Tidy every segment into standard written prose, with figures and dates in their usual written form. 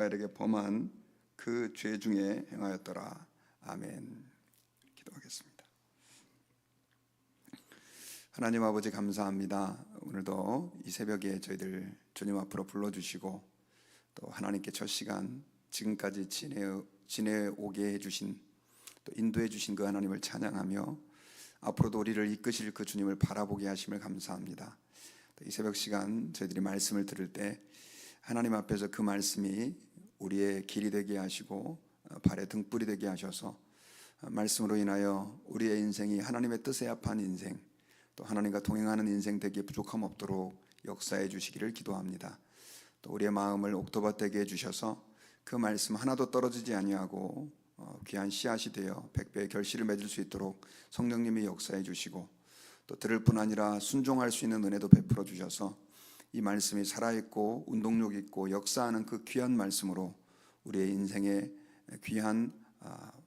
이스라엘에게 범한 그 죄 중에 행하였더라. 아멘. 기도하겠습니다. 하나님 아버지 감사합니다. 오늘도 이 새벽에 저희들 주님 앞으로 불러주시고 또 하나님께 첫 시간 지금까지 지내오게 해주신 또 인도해 주신 그 하나님을 찬양하며 앞으로도 우리를 이끄실 그 주님을 바라보게 하심을 감사합니다. 또 이 새벽 시간 저희들이 말씀을 들을 때 하나님 앞에서 그 말씀이 우리의 길이 되게 하시고 발의 등불이 되게 하셔서 말씀으로 인하여 우리의 인생이 하나님의 뜻에 합한 인생, 또 하나님과 동행하는 인생 되기에 부족함 없도록 역사해 주시기를 기도합니다. 또 우리의 마음을 옥토밭되게 해주셔서 그 말씀 하나도 떨어지지 아니하고 귀한 씨앗이 되어 백배의 결실을 맺을 수 있도록 성령님이 역사해 주시고 또 들을 뿐 아니라 순종할 수 있는 은혜도 베풀어 주셔서 이 말씀이 살아있고 운동력 있고 역사하는 그 귀한 말씀으로 우리의 인생의 귀한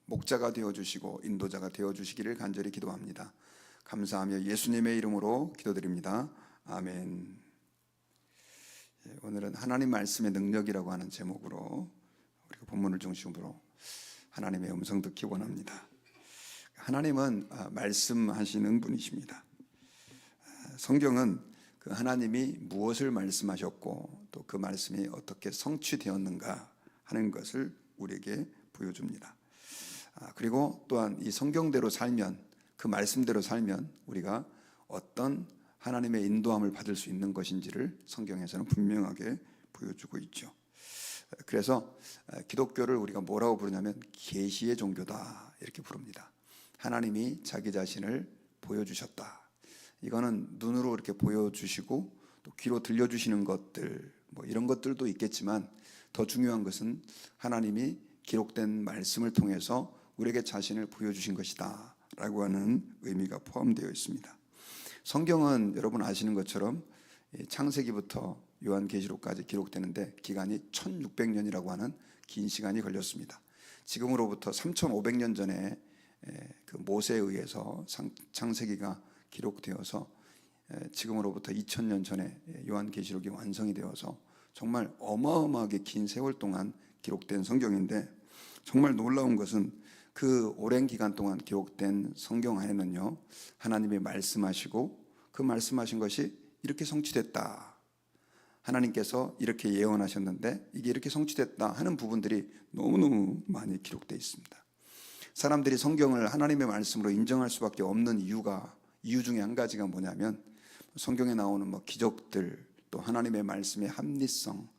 목자가 되어주시고 인도자가 되어주시기를 간절히 기도합니다. 감사하며 예수님의 이름으로 기도드립니다. 아멘. 오늘은 하나님 말씀의 능력이라고 하는 제목으로 우리가 본문을 중심으로 하나님의 음성 듣기 원합니다. 하나님은 말씀하시는 분이십니다. 성경은 그 하나님이 무엇을 말씀하셨고 또 그 말씀이 어떻게 성취되었는가 하는 것을 우리에게 보여줍니다. 그리고 또한 이 성경대로 살면, 그 말씀대로 살면 우리가 어떤 하나님의 인도함을 받을 수 있는 것인지를 성경에서는 분명하게 보여주고 있죠. 그래서 기독교를 우리가 뭐라고 부르냐면 계시의 종교다 이렇게 부릅니다. 하나님이 자기 자신을 보여주셨다. 이거는 눈으로 이렇게 보여주시고 또 귀로 들려주시는 것들 뭐 이런 것들도 있겠지만 더 중요한 것은 하나님이 기록된 말씀을 통해서 우리에게 자신을 보여주신 것이다 라고 하는 의미가 포함되어 있습니다. 성경은 여러분 아시는 것처럼 창세기부터 요한계시록까지 기록되는데 기간이 1600년이라고 하는 긴 시간이 걸렸습니다. 지금으로부터 3500년 전에 그 모세에 의해서 창세기가 기록되어서 지금으로부터 2000년 전에 요한계시록이 완성이 되어서 정말 어마어마하게 긴 세월 동안 기록된 성경인데 정말 놀라운 것은 그 오랜 기간 동안 기록된 성경 안에는요 하나님이 말씀하시고 그 말씀하신 것이 이렇게 성취됐다, 하나님께서 이렇게 예언하셨는데 이게 이렇게 성취됐다 하는 부분들이 너무너무 많이 기록되어 있습니다. 사람들이 성경을 하나님의 말씀으로 인정할 수밖에 없는 이유 중에 한 가지가 뭐냐면 성경에 나오는 기적들, 또 하나님의 말씀의 합리성,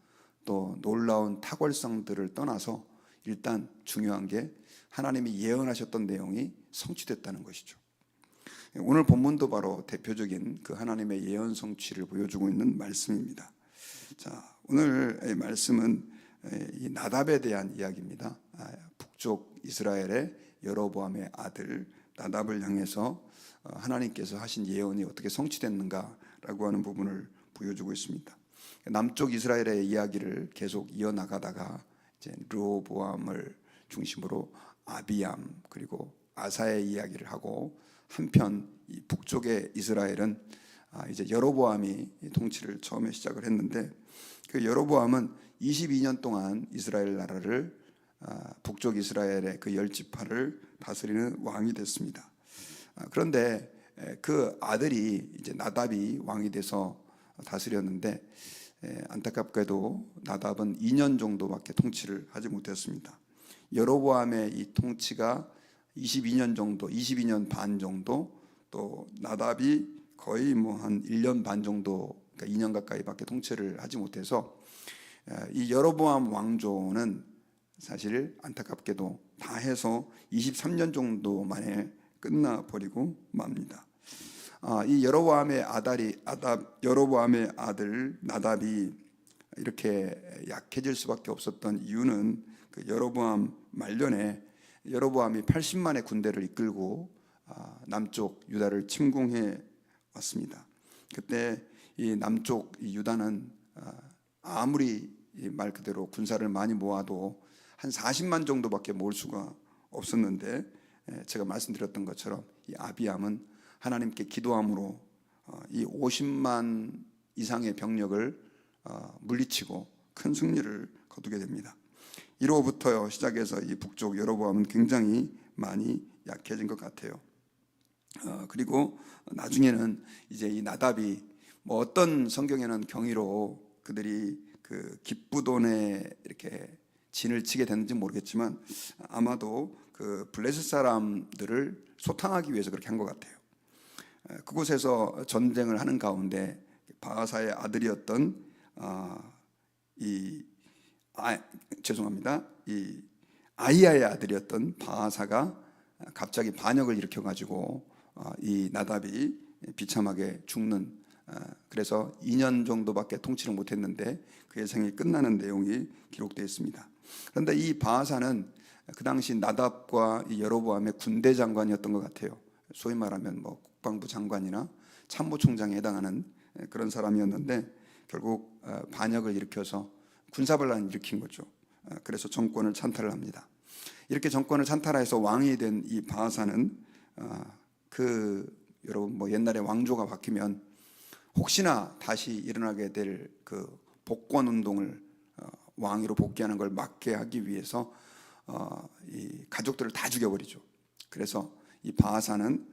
또 놀라운 탁월성들을 떠나서 일단 중요한 게 하나님이 예언하셨던 내용이 성취됐다는 것이죠. 오늘 본문도 바로 대표적인 그 하나님의 예언 성취를 보여주고 있는 말씀입니다. 자, 오늘의 말씀은 이 나답에 대한 이야기입니다. 북쪽 이스라엘의 여로보암의 아들 나답을 향해서 하나님께서 하신 예언이 어떻게 성취됐는가라고 하는 부분을 보여주고 있습니다. 남쪽 이스라엘의 이야기를 계속 이어나가다가 이제 르호보암을 중심으로 아비암 그리고 아사의 이야기를 하고 한편 이 북쪽의 이스라엘은 이제 여로보암이 통치를 처음에 시작을 했는데 그 여로보암은 22년 동안 이스라엘 나라를 북쪽 이스라엘의 그 10지파를 다스리는 왕이 됐습니다. 그런데 그 아들이 이제 나답이 왕이 돼서 다스렸는데 안타깝게도 나답은 2년 정도밖에 통치를 하지 못했습니다. 여로보암의 이 통치가 22년 정도, 22년 반 정도, 또 나답이 거의 한 1년 반 정도, 그러니까 2년 가까이밖에 통치를 하지 못해서 이 여로보암 왕조는 사실 안타깝게도 다 해서 23년 정도 만에 끝나버리고 맙니다. 이 여로보암의 아들 나답이 이렇게 약해질 수밖에 없었던 이유는 그 여로보암 말년에 여로보암이 80만의 군대를 이끌고 남쪽 유다를 침공해 왔습니다. 그때 이 남쪽 유다는 아무리 말 그대로 군사를 많이 모아도 한 40만 정도밖에 모을 수가 없었는데 제가 말씀드렸던 것처럼 이 아비암은 하나님께 기도함으로 이 50만 이상의 병력을 물리치고 큰 승리를 거두게 됩니다. 이로부터 시작해서 이 북쪽 여로보암은 굉장히 많이 약해진 것 같아요. 그리고 나중에는 이제 이 나답이 뭐 어떤 성경에는 경위로 그들이 그 기브돈에 이렇게 진을 치게 됐는지 모르겠지만 아마도 그 블레셋 사람들을 소탕하기 위해서 그렇게 한 것 같아요. 그곳에서 전쟁을 하는 가운데 바하사의 아들이었던 이 아이야의 아들이었던 바하사가 갑자기 반역을 일으켜가지고 이 나답이 비참하게 죽는, 그래서 2년 정도밖에 통치를 못했는데 그의 생이 끝나는 내용이 기록되어 있습니다. 그런데 이 바하사는 그 당시 나답과 이 여로보암의 군대 장관이었던 것 같아요. 소위 말하면 뭐 국방부 장관이나 참모총장에 해당하는 그런 사람이었는데 결국 반역을 일으켜서 군사반란을 일으킨 거죠. 그래서 정권을 찬탈을 합니다. 이렇게 정권을 찬탈해서 왕이 된 이 바하사는 여러분 뭐 옛날에 왕조가 바뀌면 혹시나 다시 일어나게 될 그 복권 운동을 왕위로 복귀하는 걸 막게 하기 위해서 이 가족들을 다 죽여버리죠. 그래서 이 바하사는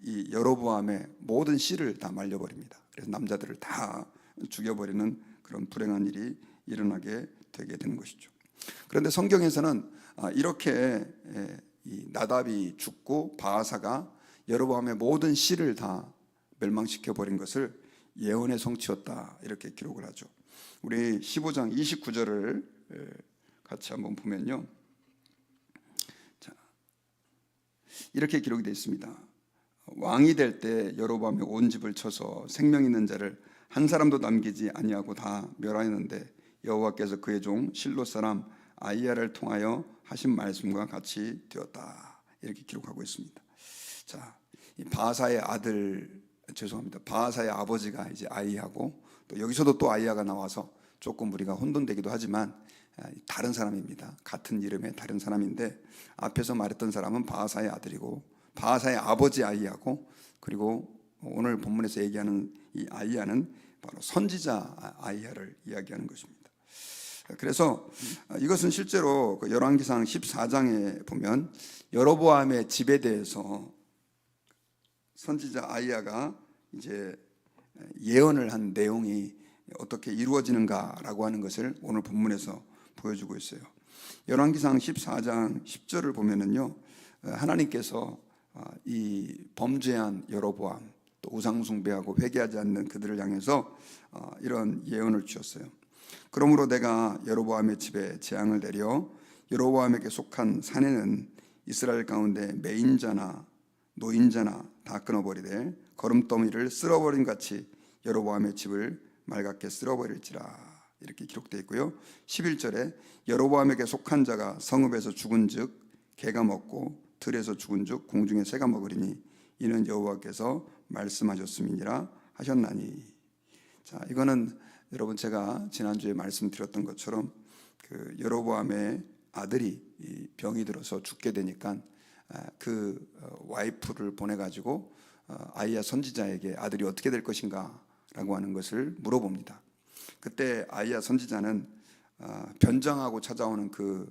이 여로보암의 모든 씨를 다 말려버립니다. 그래서 남자들을 다 죽여버리는 그런 불행한 일이 일어나게 되게 되는 것이죠. 그런데 성경에서는 이렇게 이 나답이 죽고 바하사가 여로보암의 모든 씨를 다 멸망시켜 버린 것을 예언의 성취였다, 이렇게 기록을 하죠. 우리 15장 29절을 같이 한번 보면요, 자, 이렇게 기록이 되어 있습니다. 왕이 될 때 여로보암이 온 집을 쳐서 생명 있는 자를 한 사람도 남기지 아니하고 다 멸하였는데 여호와께서 그의 종 실로 사람 아이야를 통하여 하신 말씀과 같이 되었다, 이렇게 기록하고 있습니다. 자, 이 바하사의 바하사의 아버지가 이제 아이야고, 또 여기서도 또 아이야가 나와서 조금 우리가 혼돈되기도 하지만 다른 사람입니다. 같은 이름의 다른 사람인데 앞에서 말했던 사람은 바하사의 아들이고 바하사의 아버지 아이야고, 그리고 오늘 본문에서 얘기하는 이 아이야는 바로 선지자 아이야를 이야기하는 것입니다. 그래서 이것은 실제로 열왕기상 14장에 보면 여로보암의 집에 대해서 선지자 아이야가 이제 예언을 한 내용이 어떻게 이루어지는가라고 하는 것을 오늘 본문에서 보여주고 있어요. 열왕기상 14장 10절을 보면은요, 하나님께서 이 범죄한 여로보암, 또 우상 숭배하고 회개하지 않는 그들을 향해서 이런 예언을 주셨어요. 그러므로 내가 여로보암의 집에 재앙을 내려 여로보암에게 속한 산에는 이스라엘 가운데 매인자나 노인자나 다 끊어버리되 거름더미를 쓸어버린 같이 여로보암의 집을 맑게 쓸어버릴지라, 이렇게 기록되어 있고요. 11절에 여로보암에게 속한 자가 성읍에서 죽은즉 개가 먹고 들에서 죽은즉 공중에 새가 먹으리니 이는 여호와께서 말씀하셨음이니라 하셨나니. 자, 이거는 여러분 제가 지난주에 말씀드렸던 것처럼 그 여로보암의 아들이 병이 들어서 죽게 되니까 그 와이프를 보내가지고 아이야 선지자에게 아들이 어떻게 될 것인가 라고 하는 것을 물어봅니다. 그때 아이야 선지자는 변장하고 찾아오는 그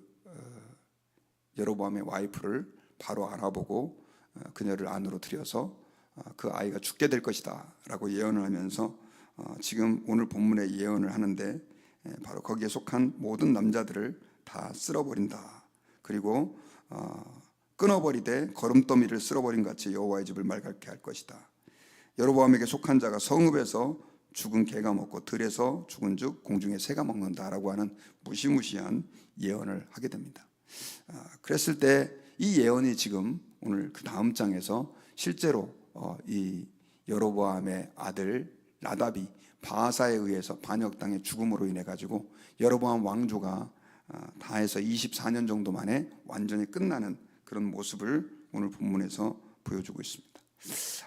여로보암의 와이프를 바로 알아보고 그녀를 안으로 들여서 그 아이가 죽게 될 것이다 라고 예언을 하면서 지금 오늘 본문에 예언을 하는데 바로 거기에 속한 모든 남자들을 다 쓸어버린다. 그리고 끊어버리되 거름더미를 쓸어버린 같이 여호와의 집을 맑게 할 것이다. 여로보암에게 속한 자가 성읍에서 죽은 개가 먹고 들에서 죽은즉 공중에 새가 먹는다라고 하는 무시무시한 예언을 하게 됩니다. 그랬을 때 이 예언이 지금 오늘 그 다음 장에서 실제로 이 여로보암의 아들 나답이 바하사에 의해서 반역당해 죽음으로 인해 가지고 여로보암 왕조가 다 해서 24년 정도 만에 완전히 끝나는 그런 모습을 오늘 본문에서 보여주고 있습니다.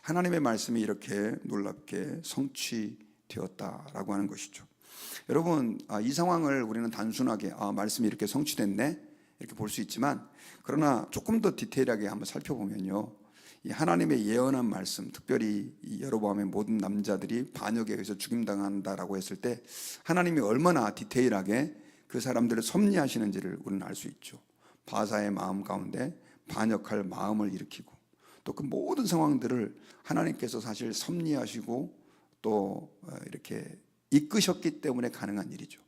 하나님의 말씀이 이렇게 놀랍게 성취되었다라고 하는 것이죠. 여러분, 이 상황을 우리는 단순하게 말씀이 이렇게 성취됐네 이렇게 볼 수 있지만, 그러나 조금 더 디테일하게 한번 살펴보면요, 이 하나님의 예언한 말씀, 특별히 이 여로보암의 모든 남자들이 반역에 의해서 죽임당한다라고 했을 때 하나님이 얼마나 디테일하게 그 사람들을 섭리하시는지를 우리는 알 수 있죠. 바사의 마음 가운데 반역할 마음을 일으키고 또 그 모든 상황들을 하나님께서 사실 섭리하시고 또 이렇게 이끄셨기 때문에 가능한 일이죠.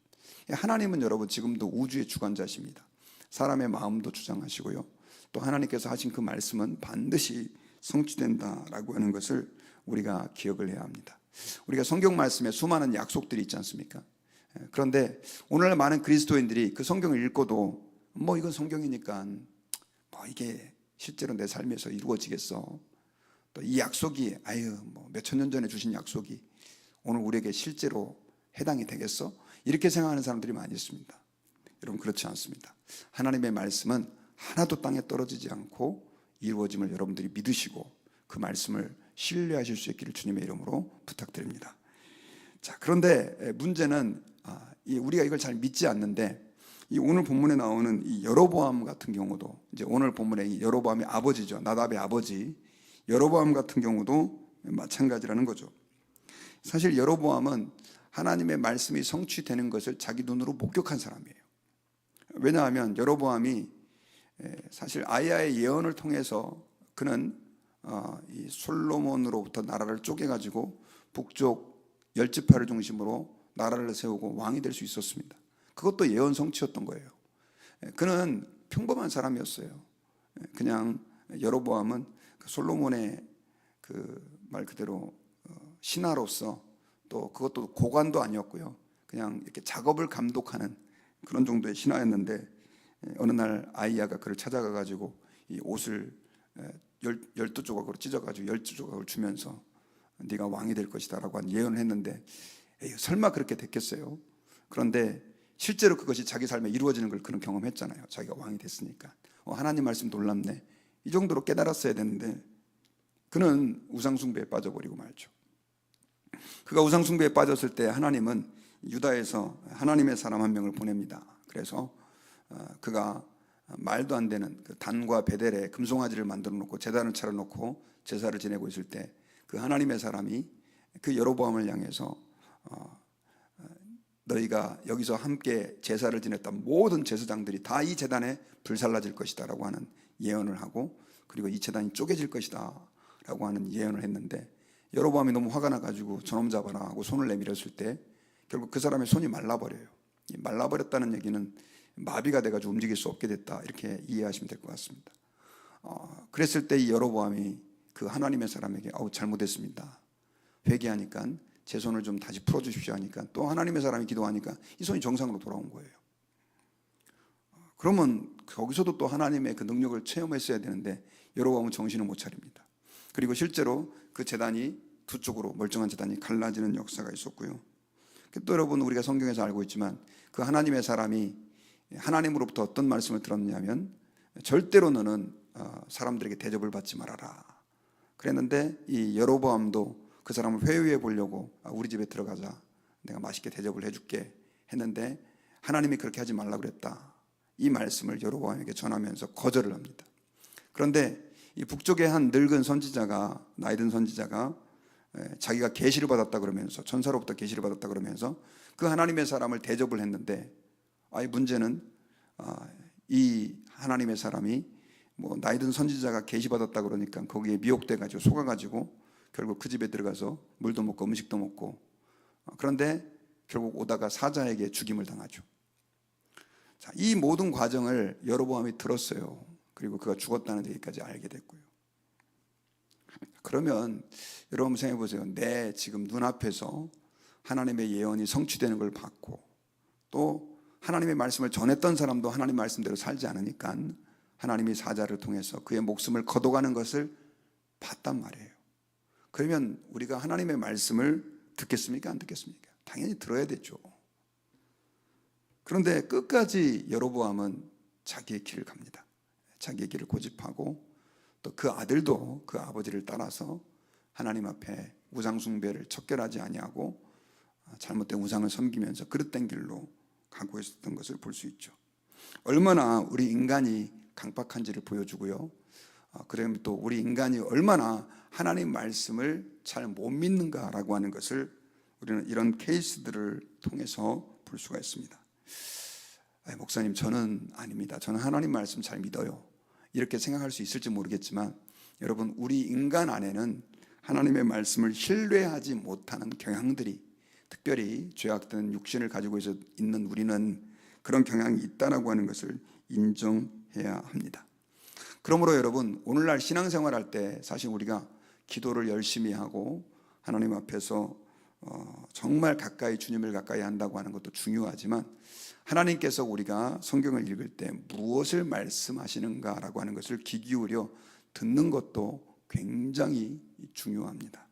하나님은 여러분 지금도 우주의 주관자십니다. 사람의 마음도 주장하시고요. 또 하나님께서 하신 그 말씀은 반드시 성취된다라고 하는 것을 우리가 기억을 해야 합니다. 우리가 성경 말씀에 수많은 약속들이 있지 않습니까? 그런데 오늘 많은 그리스도인들이 그 성경을 읽고도 뭐 이건 성경이니까 뭐 이게 실제로 내 삶에서 이루어지겠어. 또 이 약속이 뭐 몇천 년 전에 주신 약속이 오늘 우리에게 실제로 해당이 되겠어? 이렇게 생각하는 사람들이 많이 있습니다. 여러분 그렇지 않습니다. 하나님의 말씀은 하나도 땅에 떨어지지 않고 이루어짐을 여러분들이 믿으시고 그 말씀을 신뢰하실 수 있기를 주님의 이름으로 부탁드립니다. 자, 그런데 문제는 우리가 이걸 잘 믿지 않는데 이 오늘 본문에 나오는 이 여로보암 같은 경우도 이제 오늘 본문에 이 여로보암의 아버지죠. 나답의 아버지 여로보암 같은 경우도 마찬가지라는 거죠. 사실 여로보암은 하나님의 말씀이 성취되는 것을 자기 눈으로 목격한 사람이에요. 왜냐하면 여로보암이 사실 아이야의 예언을 통해서 그는 이 솔로몬으로부터 나라를 쪼개가지고 북쪽 10지파를 중심으로 나라를 세우고 왕이 될 수 있었습니다. 그것도 예언 성취였던 거예요. 그는 평범한 사람이었어요. 그냥 여로보암은 솔로몬의 그 말 그대로 신하로서 또 그것도 고관도 아니었고요. 그냥 이렇게 작업을 감독하는 그런 정도의 신하였는데 어느 날 아이야가 그를 찾아가 가지고 이 옷을 12조각으로 찢어가지고 12조각을 주면서 네가 왕이 될 것이다 라고 한 예언을 했는데 설마 그렇게 됐겠어요? 그런데 실제로 그것이 자기 삶에 이루어지는 걸 그는 경험했잖아요. 자기가 왕이 됐으니까 하나님 말씀 놀랍네 이 정도로 깨달았어야 되는데 그는 우상숭배에 빠져버리고 말죠. 그가 우상숭배에 빠졌을 때 하나님은 유다에서 하나님의 사람 한 명을 보냅니다. 그래서 그가 말도 안 되는 그 단과 베델에 금송아지를 만들어 놓고 제단을 차려 놓고 제사를 지내고 있을 때 그 하나님의 사람이 그 여로보암을 향해서 너희가 여기서 함께 제사를 지냈던 모든 제사장들이 다 이 제단에 불살라질 것이다 라고 하는 예언을 하고 그리고 이 제단이 쪼개질 것이다 라고 하는 예언을 했는데 여로보암이 너무 화가 나가지고 저놈 잡아라 하고 손을 내밀었을 때 결국 그 사람의 손이 말라버려요. 말라버렸다는 얘기는 마비가 돼가지고 움직일 수 없게 됐다 이렇게 이해하시면 될 것 같습니다. 그랬을 때 이 여로보암이 그 하나님의 사람에게 잘못했습니다. 회개하니까 제 손을 좀 다시 풀어주십시오 하니까 또 하나님의 사람이 기도하니까 이 손이 정상으로 돌아온 거예요. 그러면 거기서도 또 하나님의 그 능력을 체험했어야 되는데 여로보암은 정신을 못 차립니다. 그리고 실제로 그 제단이 두 쪽으로 멀쩡한 제단이 갈라지는 역사가 있었고요. 또 여러분 우리가 성경에서 알고 있지만 그 하나님의 사람이 하나님으로부터 어떤 말씀을 들었냐면 절대로 너는 사람들에게 대접을 받지 말아라 그랬는데 이 여로보암도 그 사람을 회유해 보려고 우리 집에 들어가자 내가 맛있게 대접을 해줄게 했는데 하나님이 그렇게 하지 말라 그랬다 이 말씀을 여로보암에게 전하면서 거절을 합니다. 그런데 이 북쪽의 한 늙은 선지자가 나이 든 선지자가 자기가 계시를 받았다 그러면서 천사로부터 계시를 받았다 그러면서 그 하나님의 사람을 대접을 했는데 문제는 이 하나님의 사람이 뭐 나이 든 선지자가 계시 받았다 그러니까 거기에 미혹돼 가지고 속아 가지고 결국 그 집에 들어가서 물도 먹고 음식도 먹고 그런데 결국 오다가 사자에게 죽임을 당하죠. 자, 이 모든 과정을 여로보암이 들었어요. 그리고 그가 죽었다는 얘기까지 알게 됐고요. 그러면 여러분 생각해 보세요. 내 지금 눈앞에서 하나님의 예언이 성취되는 걸 봤고 또 하나님의 말씀을 전했던 사람도 하나님 말씀대로 살지 않으니까 하나님이 사자를 통해서 그의 목숨을 거둬가는 것을 봤단 말이에요. 그러면 우리가 하나님의 말씀을 듣겠습니까? 안 듣겠습니까? 당연히 들어야 되죠. 그런데 끝까지 여로보암은 자기의 길을 갑니다. 자기의 길을 고집하고 또 그 아들도 그 아버지를 따라서 하나님 앞에 우상 숭배를 척결하지 아니하고 잘못된 우상을 섬기면서 그릇된 길로 가고 있었던 것을 볼 수 있죠. 얼마나 우리 인간이 강박한지를 보여주고요. 그러면 또 우리 인간이 얼마나 하나님 말씀을 잘 못 믿는가라고 하는 것을 우리는 이런 케이스들을 통해서 볼 수가 있습니다. 목사님 저는 아닙니다. 저는 하나님 말씀 잘 믿어요. 이렇게 생각할 수 있을지 모르겠지만 여러분, 우리 인간 안에는 하나님의 말씀을 신뢰하지 못하는 경향들이, 특별히 죄악된 육신을 가지고 있는 우리는 그런 경향이 있다라고 하는 것을 인정해야 합니다. 그러므로 여러분, 오늘날 신앙생활할 때 사실 우리가 기도를 열심히 하고 하나님 앞에서 정말 가까이, 주님을 가까이 한다고 하는 것도 중요하지만, 하나님께서 우리가 성경을 읽을 때 무엇을 말씀하시는가라고 하는 것을 귀 기울여 듣는 것도 굉장히 중요합니다.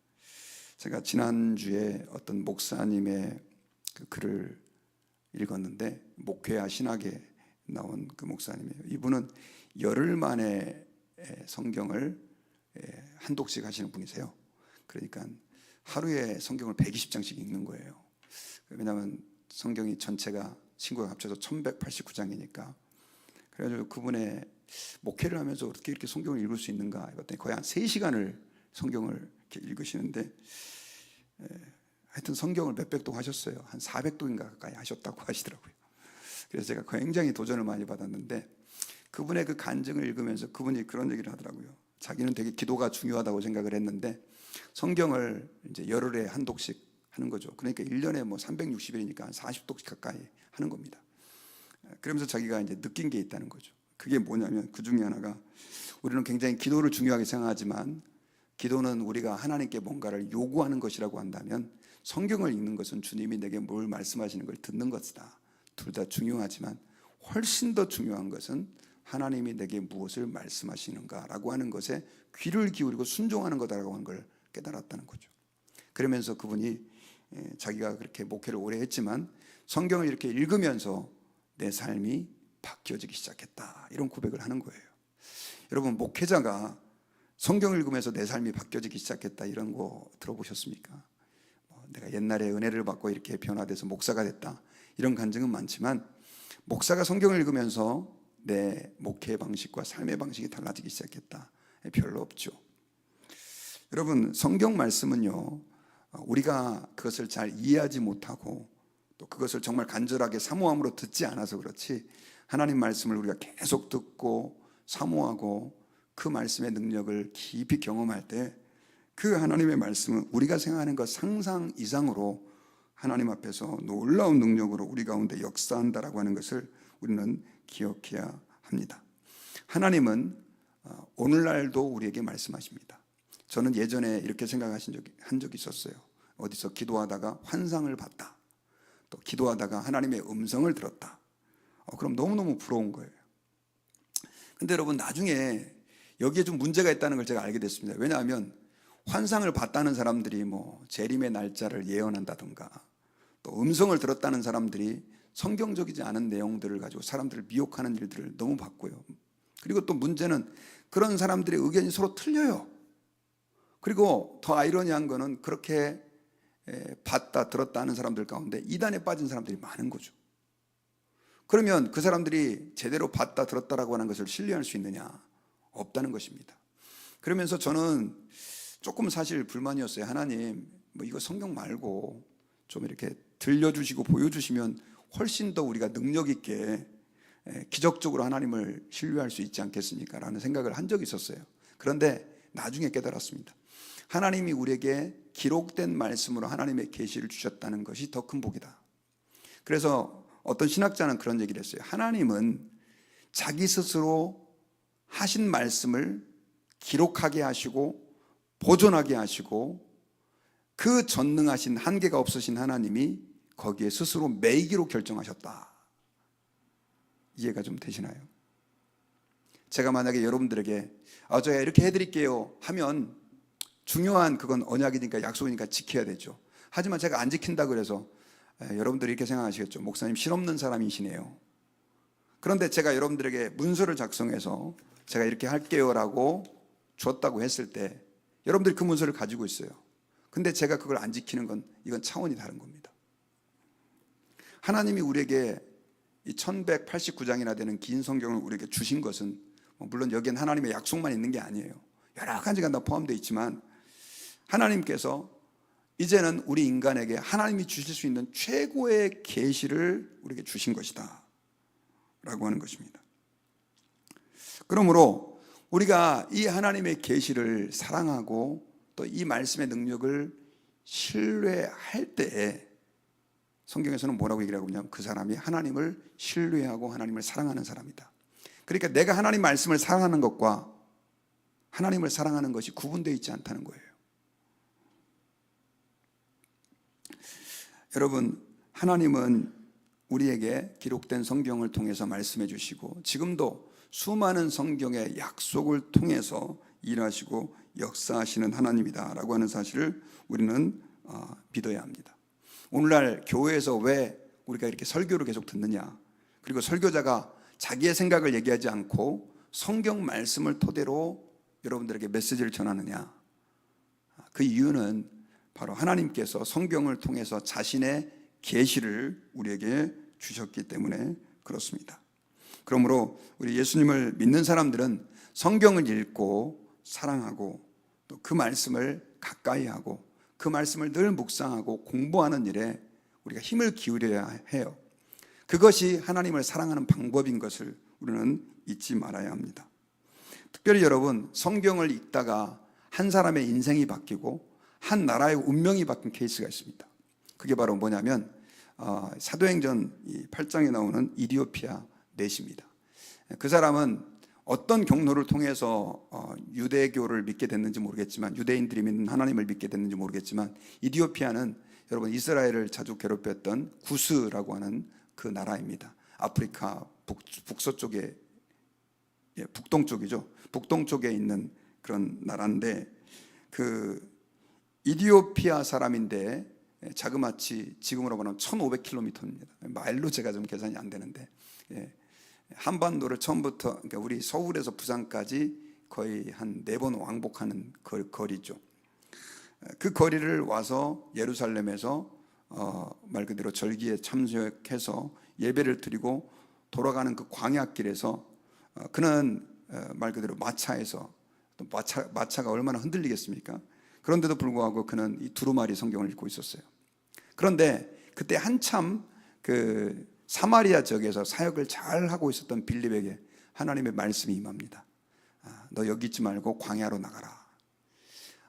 제가 지난주에 어떤 목사님의 그 글을 읽었는데, 목회와 신학에 나온 그 목사님이에요. 이분은 열흘 만에 성경을 한 독씩 하시는 분이세요. 그러니까 하루에 성경을 120장씩 읽는 거예요. 왜냐하면 성경이 전체가 친구가 합쳐서 1189장이니까. 그래가지고 그분의 목회를 하면서 어떻게 이렇게 성경을 읽을 수 있는가 해봤더니 거의 한 3시간을 성경을 이렇게 읽으시는데, 하여튼 성경을 몇백 동 하셨어요. 한 400동인가 가까이 하셨다고 하시더라고요. 그래서 제가 굉장히 도전을 많이 받았는데, 그분의 그 간증을 읽으면서 그분이 그런 얘기를 하더라고요. 자기는 되게 기도가 중요하다고 생각을 했는데 성경을 이제 열흘에 한 독씩 하는 거죠. 그러니까 1년에 뭐 360일이니까 한 40독씩 가까이 하는 겁니다. 그러면서 자기가 이제 느낀 게 있다는 거죠. 그게 뭐냐면, 그 중에 하나가, 우리는 굉장히 기도를 중요하게 생각하지만 기도는 우리가 하나님께 뭔가를 요구하는 것이라고 한다면, 성경을 읽는 것은 주님이 내게 뭘 말씀하시는 걸 듣는 것이다. 둘 다 중요하지만 훨씬 더 중요한 것은 하나님이 내게 무엇을 말씀하시는가라고 하는 것에 귀를 기울이고 순종하는 거다라고 하는 걸 깨달았다는 거죠. 그러면서 그분이 자기가 그렇게 목회를 오래 했지만 성경을 이렇게 읽으면서 내 삶이 바뀌어지기 시작했다, 이런 고백을 하는 거예요. 여러분, 목회자가 성경을 읽으면서 내 삶이 바뀌어지기 시작했다, 이런 거 들어보셨습니까? 내가 옛날에 은혜를 받고 이렇게 변화돼서 목사가 됐다, 이런 간증은 많지만 목사가 성경을 읽으면서 내 목회 방식과 삶의 방식이 달라지기 시작했다, 별로 없죠. 여러분, 성경 말씀은요, 우리가 그것을 잘 이해하지 못하고 또 그것을 정말 간절하게 사모함으로 듣지 않아서 그렇지, 하나님 말씀을 우리가 계속 듣고 사모하고 그 말씀의 능력을 깊이 경험할 때 그 하나님의 말씀은 우리가 생각하는 것 상상 이상으로 하나님 앞에서 놀라운 능력으로 우리 가운데 역사한다라고 하는 것을 우리는 기억해야 합니다. 하나님은 오늘날도 우리에게 말씀하십니다. 저는 예전에 이렇게 한 적이 있었어요. 어디서 기도하다가 환상을 봤다, 또 기도하다가 하나님의 음성을 들었다. 그럼 너무너무 부러운 거예요. 근데 여러분, 나중에 여기에 좀 문제가 있다는 걸 제가 알게 됐습니다. 왜냐하면 환상을 봤다는 사람들이 뭐 재림의 날짜를 예언한다든가, 또 음성을 들었다는 사람들이 성경적이지 않은 내용들을 가지고 사람들을 미혹하는 일들을 너무 봤고요. 그리고 또 문제는 그런 사람들의 의견이 서로 틀려요. 그리고 더 아이러니한 거는 그렇게 봤다 들었다 하는 사람들 가운데 이단에 빠진 사람들이 많은 거죠. 그러면 그 사람들이 제대로 봤다 들었다라고 하는 것을 신뢰할 수 있느냐? 없다는 것입니다. 그러면서 저는 조금 사실 불만이었어요. 하나님, 뭐 이거 성경 말고 좀 이렇게 들려주시고 보여주시면 훨씬 더 우리가 능력 있게 기적적으로 하나님을 신뢰할 수 있지 않겠습니까? 라는 생각을 한 적이 있었어요. 그런데 나중에 깨달았습니다. 하나님이 우리에게 기록된 말씀으로 하나님의 계시를 주셨다는 것이 더 큰 복이다. 그래서 어떤 신학자는 그런 얘기를 했어요. 하나님은 자기 스스로 하신 말씀을 기록하게 하시고 보존하게 하시고, 그 전능하신 한계가 없으신 하나님이 거기에 스스로 매이기로 결정하셨다. 이해가 좀 되시나요? 제가 만약에 여러분들에게 제가 이렇게 해드릴게요 하면 중요한, 그건 언약이니까 약속이니까 지켜야 되죠. 하지만 제가 안 지킨다 그래서 여러분들이 이렇게 생각하시겠죠. 목사님 실없는 사람이시네요. 그런데 제가 여러분들에게 문서를 작성해서 제가 이렇게 할게요라고 줬다고 했을 때 여러분들이 그 문서를 가지고 있어요. 근데 제가 그걸 안 지키는 건, 이건 차원이 다른 겁니다. 하나님이 우리에게 이 1189장이나 되는 긴 성경을 우리에게 주신 것은, 물론 여기엔 하나님의 약속만 있는 게 아니에요. 여러 가지가 다 포함되어 있지만 하나님께서 이제는 우리 인간에게 하나님이 주실 수 있는 최고의 계시를 우리에게 주신 것이다. 하는 것입니다. 그러므로 우리가 이 하나님의 계시를 사랑하고 또 이 말씀의 능력을 신뢰할 때에 성경에서는 뭐라고 얘기를 하고 있냐면 그 사람이 하나님을 신뢰하고 하나님을 사랑하는 사람이다. 그러니까 내가 하나님 말씀을 사랑하는 것과 하나님을 사랑하는 것이 구분되어 있지 않다는 거예요. 여러분, 하나님은 우리에게 기록된 성경을 통해서 말씀해 주시고 지금도 수많은 성경의 약속을 통해서 일하시고 역사하시는 하나님이다라고 하는 사실을 우리는 믿어야 합니다. 오늘날 교회에서 왜 우리가 이렇게 설교를 계속 듣느냐, 그리고 설교자가 자기의 생각을 얘기하지 않고 성경 말씀을 토대로 여러분들에게 메시지를 전하느냐, 그 이유는 바로 하나님께서 성경을 통해서 자신의 계시를 우리에게 주셨기 때문에 그렇습니다. 그러므로 우리 예수님을 믿는 사람들은 성경을 읽고 사랑하고 또 그 말씀을 가까이 하고 그 말씀을 늘 묵상하고 공부하는 일에 우리가 힘을 기울여야 해요. 그것이 하나님을 사랑하는 방법인 것을 우리는 잊지 말아야 합니다. 특별히 여러분, 성경을 읽다가 한 사람의 인생이 바뀌고 한 나라의 운명이 바뀐 케이스가 있습니다. 그게 바로 뭐냐면 사도행전 8장에 나오는 이디오피아 넷입니다. 그 사람은 어떤 경로를 통해서 유대교를 믿게 됐는지 모르겠지만, 유대인들이 믿는 하나님을 믿게 됐는지 모르겠지만, 이디오피아는 여러분 이스라엘을 자주 괴롭혔던 구스라고 하는 그 나라입니다. 아프리카 북서쪽에, 북동쪽이죠. 북동쪽에 있는 그런 나라인데, 그 이디오피아 사람인데 자그마치 지금으로 말하면 1500km입니다. 마일로 제가 좀 계산이 안 되는데, 한반도를 처음부터, 그러니까 우리 서울에서 부산까지 거의 한 4번 왕복하는 거리죠. 그 거리를 와서 예루살렘에서 말 그대로 절기에 참석해서 예배를 드리고 돌아가는 그 광야길에서 그는 말 그대로 마차에서, 또 마차가 얼마나 흔들리겠습니까? 그런데도 불구하고 그는 이 두루마리 성경을 읽고 있었어요. 그런데 그때 한참 그 사마리아 지역에서 사역을 잘 하고 있었던 빌립에게 하나님의 말씀이 임합니다. 너 여기 있지 말고 광야로 나가라.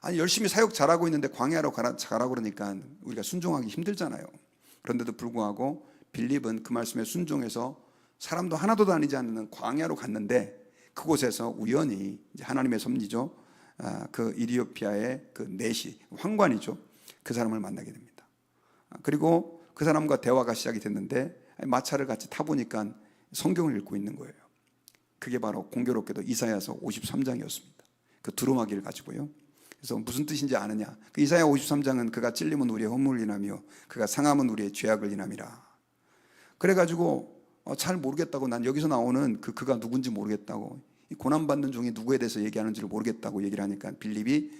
아니, 열심히 사역 잘하고 있는데 광야로 가라고 그러니까 우리가 순종하기 힘들잖아요. 그런데도 불구하고 빌립은 그 말씀에 순종해서 사람도 하나도 다니지 않는 광야로 갔는데, 그곳에서 우연히 이제 하나님의 섭리죠, 그 이디오피아의 그 넷이 황관이죠, 그 사람을 만나게 됩니다. 그리고 그 사람과 대화가 시작이 됐는데 마차를 같이 타보니까 성경을 읽고 있는 거예요. 그게 바로 공교롭게도 이사야서 53장이었습니다. 그 두루마기를 가지고요. 그래서 무슨 뜻인지 아느냐, 그 이사야 53장은 그가 찔림은 우리의 허물을 인하며 그가 상함은 우리의 죄악을 인함이라. 그래가지고 잘 모르겠다고, 난 여기서 나오는 그가 누군지 모르겠다고, 이 고난받는 종이 누구에 대해서 얘기하는지를 모르겠다고 얘기를 하니까 빌립이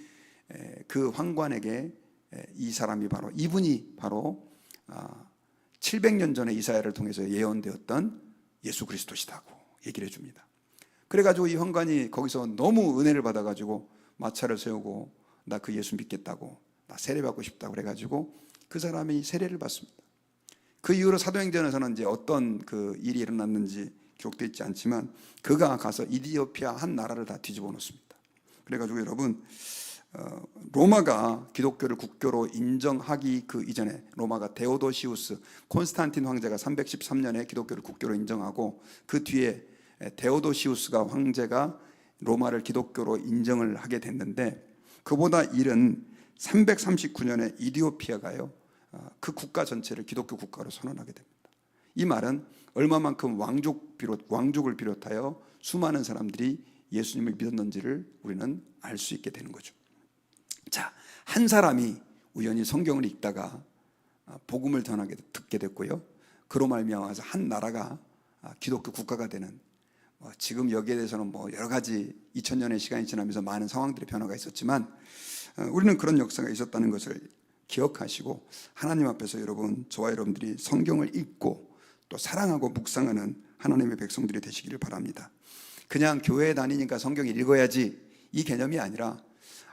그 황관에게 이 사람이 바로, 이분이 바로 700년 전에 이사야를 통해서 예언되었던 예수 그리스도시다고 얘기를 해줍니다. 그래가지고 이 황관이 거기서 너무 은혜를 받아가지고 마차를 세우고 나 그 예수 믿겠다고, 나 세례받고 싶다고 그래가지고 그 사람이 세례를 받습니다. 그 이후로 사도행전에서는 이제 어떤 그 일이 일어났는지 기록되어 있지 않지만 그가 가서 이디오피아 한 나라를 다 뒤집어 놓습니다. 그래가지고 여러분, 로마가 기독교를 국교로 인정하기 그 이전에 로마가 데오도시우스, 콘스탄틴 황제가 313년에 기독교를 국교로 인정하고 그 뒤에 데오도시우스가 황제가 로마를 기독교로 인정을 하게 됐는데, 그보다 이른 339년에 이디오피아가요 그 국가 전체를 기독교 국가로 선언하게 됩니다. 이 말은 얼마만큼 왕족을 비롯하여 수많은 사람들이 예수님을 믿었는지를 우리는 알 수 있게 되는 거죠. 자, 한 사람이 우연히 성경을 읽다가 복음을 전하게 듣게 됐고요, 그로 말미암아서 한 나라가 기독교 국가가 되는, 지금 여기에 대해서는 여러 가지 2000년의 시간이 지나면서 많은 상황들의 변화가 있었지만 우리는 그런 역사가 있었다는 것을 기억하시고, 하나님 앞에서 여러분, 저와 여러분들이 성경을 읽고 또 사랑하고 묵상하는 하나님의 백성들이 되시기를 바랍니다. 그냥 교회에 다니니까 성경 읽어야지, 이 개념이 아니라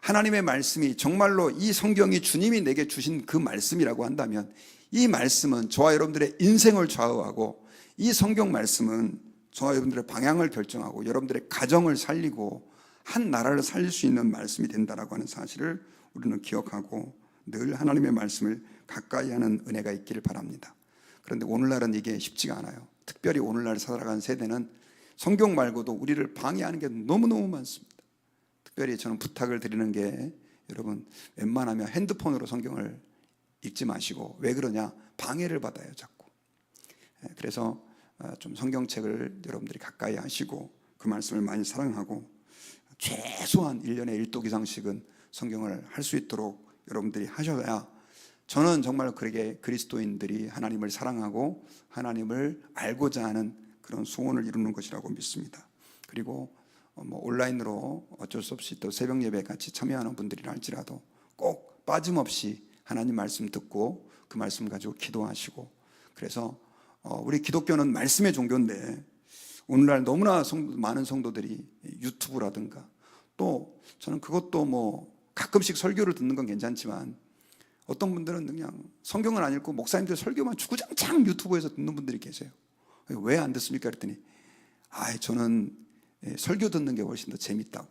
하나님의 말씀이 정말로 이 성경이 주님이 내게 주신 그 말씀이라고 한다면 이 말씀은 저와 여러분들의 인생을 좌우하고, 이 성경 말씀은 저와 여러분들의 방향을 결정하고 여러분들의 가정을 살리고 한 나라를 살릴 수 있는 말씀이 된다라고 하는 사실을 우리는 기억하고 늘 하나님의 말씀을 가까이 하는 은혜가 있기를 바랍니다. 그런데 오늘날은 이게 쉽지가 않아요. 특별히 오늘날 살아가는 세대는 성경 말고도 우리를 방해하는 게 너무너무 많습니다. 특별히 저는 부탁을 드리는 게 여러분 웬만하면 핸드폰으로 성경을 읽지 마시고 왜 그러냐? 방해를 받아요 자꾸. 그래서 좀 성경책을 여러분들이 가까이 하시고 그 말씀을 많이 사랑하고 최소한 1년에 1독 이상씩은 성경을 할 수 있도록 여러분들이 하셔야 저는 정말 그렇게 그리스도인들이 하나님을 사랑하고 하나님을 알고자 하는 그런 소원을 이루는 것이라고 믿습니다. 그리고 온라인으로 어쩔 수 없이 또 새벽 예배에 같이 참여하는 분들이라 할지라도 꼭 빠짐없이 하나님 말씀 듣고 그 말씀 가지고 기도하시고 그래서 우리 기독교는 말씀의 종교인데 오늘날 너무나 많은 성도들이 유튜브라든가 또 저는 그것도 가끔씩 설교를 듣는 건 괜찮지만 어떤 분들은 그냥 성경을 안 읽고 목사님들 설교만 주구장창 유튜브에서 듣는 분들이 계세요. 왜 안 듣습니까? 그랬더니 저는 설교 듣는 게 훨씬 더 재밌다고.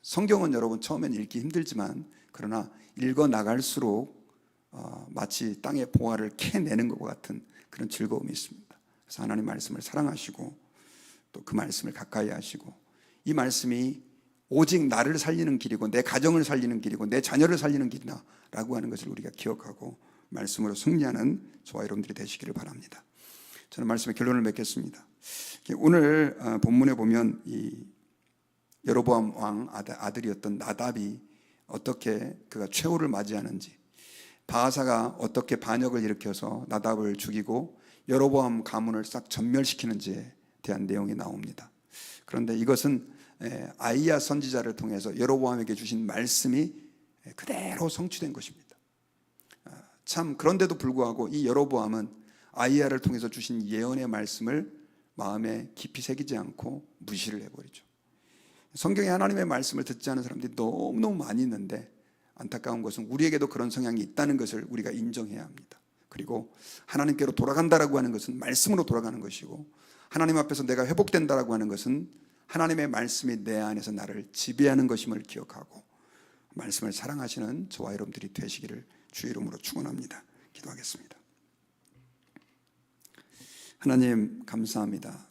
성경은 여러분 처음엔 읽기 힘들지만 그러나 읽어 나갈수록 마치 땅의 보화를 캐내는 것과 같은 그런 즐거움이 있습니다. 그래서 하나님 말씀을 사랑하시고 또 그 말씀을 가까이 하시고 이 말씀이 오직 나를 살리는 길이고 내 가정을 살리는 길이고 내 자녀를 살리는 길이다 라고 하는 것을 우리가 기억하고 말씀으로 승리하는 저와 여러분들이 되시기를 바랍니다. 저는 말씀의 결론을 맺겠습니다. 오늘 본문에 보면 이 여로보암 왕 아들이었던 나답이 어떻게 그가 최후를 맞이하는지 바하사가 어떻게 반역을 일으켜서 나답을 죽이고 여로보암 가문을 싹 전멸시키는지에 대한 내용이 나옵니다. 그런데 이것은 아이야 선지자를 통해서 여로보암에게 주신 말씀이 그대로 성취된 것입니다. 참 그런데도 불구하고 이 여로보암은 아이야를 통해서 주신 예언의 말씀을 마음에 깊이 새기지 않고 무시를 해버리죠. 성경에 하나님의 말씀을 듣지 않은 사람들이 너무너무 많이 있는데 안타까운 것은 우리에게도 그런 성향이 있다는 것을 우리가 인정해야 합니다. 그리고 하나님께로 돌아간다라고 하는 것은 말씀으로 돌아가는 것이고 하나님 앞에서 내가 회복된다라고 하는 것은 하나님의 말씀이 내 안에서 나를 지배하는 것임을 기억하고 말씀을 사랑하시는 저와 여러분들이 되시기를 주의 이름으로 축원합니다. 기도하겠습니다. 하나님 감사합니다.